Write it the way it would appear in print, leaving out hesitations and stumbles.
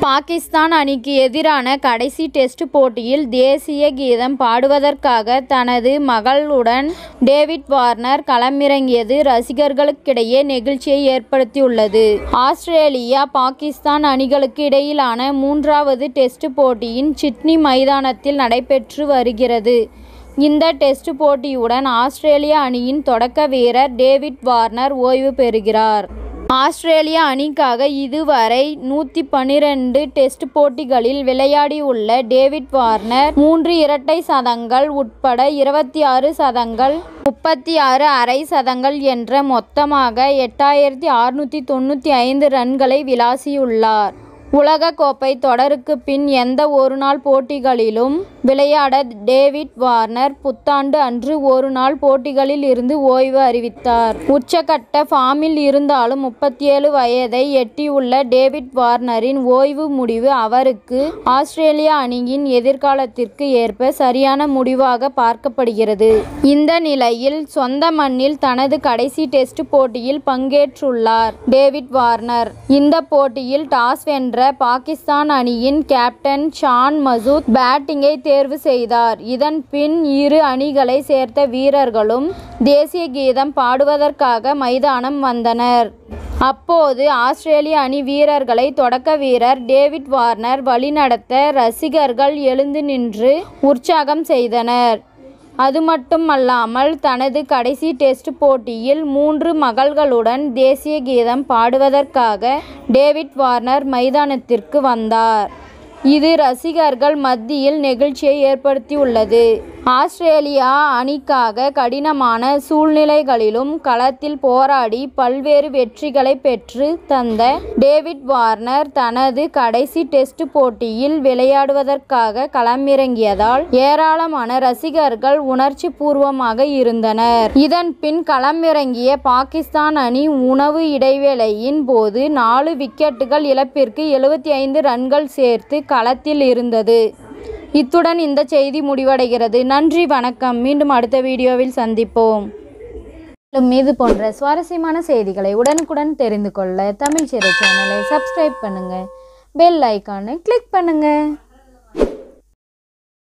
பாகிஸ்தான் அணிக்கு எதிரான கடைசி டெஸ்ட் போட்டியில் தேசிய கீதம் பாடுவதற்காக தனது மகளுடன் டேவிட் வார்னர் களமிறங்கியது ரசிகர்களுக்கிடையே நெகிழ்ச்சியை ஏற்படுத்தியுள்ளது. ஆஸ்திரேலியா பாகிஸ்தான் அணிகளுக்கு இடையிலான மூன்றாவது டெஸ்ட் போட்டியின் சிட்னி மைதானத்தில் நடைபெற்று வருகிறது. இந்த டெஸ்ட் போட்டியுடன் ஆஸ்திரேலிய அணியின் தொடக்க வீரர் டேவிட் வார்னர் ஓய்வு பெறுகிறார். ஆஸ்திரேலிய அணிக்காக இதுவரை 112 டெஸ்ட் போட்டிகளில் விளையாடியுள்ள டேவிட் வார்னர் 3 இரட்டை சதங்கள் உட்பட 26 சதங்கள், 36 அரை சதங்கள் என்ற மொத்தமாக 8695 ரன்களை விளாசியுள்ளார். உலகக்கோப்பை தொடருக்கு பின் எந்த ஒருநாள் போட்டிகளிலும் விளையாட டேவிட் வார்னர் புத்தாண்டு அன்று ஒருநாள் போட்டிகளில் இருந்து ஓய்வு அறிவித்தார். உச்சகட்ட ஃபார்மில் இருந்தாலும் 37 வயதை எட்டியுள்ள டேவிட் வார்னரின் ஓய்வு முடிவு அவருக்கு ஆஸ்திரேலிய அணியின் எதிர்காலத்திற்கு ஏற்ப சரியான முடிவாக பார்க்கப்படுகிறது. இந்த நிலையில் சொந்த மண்ணில் தனது கடைசி டெஸ்ட் போட்டியில் பங்கேற்றுள்ளார் டேவிட் வார்னர். இந்த போட்டியில் டாஸ் வென்ற பாகிஸ்தான் அணியின் கேப்டன் ஷான் மசூத் பேட்டிங்கை தேர்வு செய்தார். இதன் பின் இரு அணிகளை சேர்ந்த வீரர்களும் தேசிய கீதம் பாடுவதற்காக மைதானம் வந்தனர். அப்போது ஆஸ்திரேலிய அணி வீரர்களை தொடக்க வீரர் டேவிட் வார்னர் வழிநடத்த ரசிகர்கள் எழுந்து நின்று உற்சாகம் செய்தனர். அது மட்டுமல்லாமல் தனது கடைசி டெஸ்ட் போட்டியில் 3 மகள்களுடன் தேசிய கீதம் பாடுவதற்காக டேவிட் வார்னர் மைதானத்திற்கு வந்தார். இது ரசிகர்கள் மத்தியில் நெகிழ்ச்சியை ஏற்படுத்தியுள்ளது. ஆஸ்திரேலியா அணிக்காக கடினமான சூழ்நிலைகளிலும் களத்தில் போராடி பல்வேறு வெற்றிகளை பெற்று தந்த டேவிட் வார்னர் தனது கடைசி டெஸ்ட் போட்டியில் விளையாடுவதற்காக களமிறங்கியதால் ஏராளமான ரசிகர்கள் உணர்ச்சி பூர்வமாக இருந்தனர். இதன் பின் களமிறங்கிய பாகிஸ்தான் அணி உணவு இடைவேளையின் போது 4 விக்கெட்டுகள் இழப்பிற்கு 75 ரன்கள் சேர்த்து களத்தில் இருந்தது. இத்துடன் இந்த செய்தி முடிவடைகிறது. நன்றி, வணக்கம். மீண்டும் அடுத்த வீடியோவில் சந்திப்போம். மேலும் இது போன்ற சுவாரஸ்யமான செய்திகளை உடனுக்குடன் தெரிந்து கொள்ள தமிழ் சிறை சேனலை சப்ஸ்கிரைப் பண்ணுங்க, பெல் ஐகானை கிளிக் பண்ணுங்க.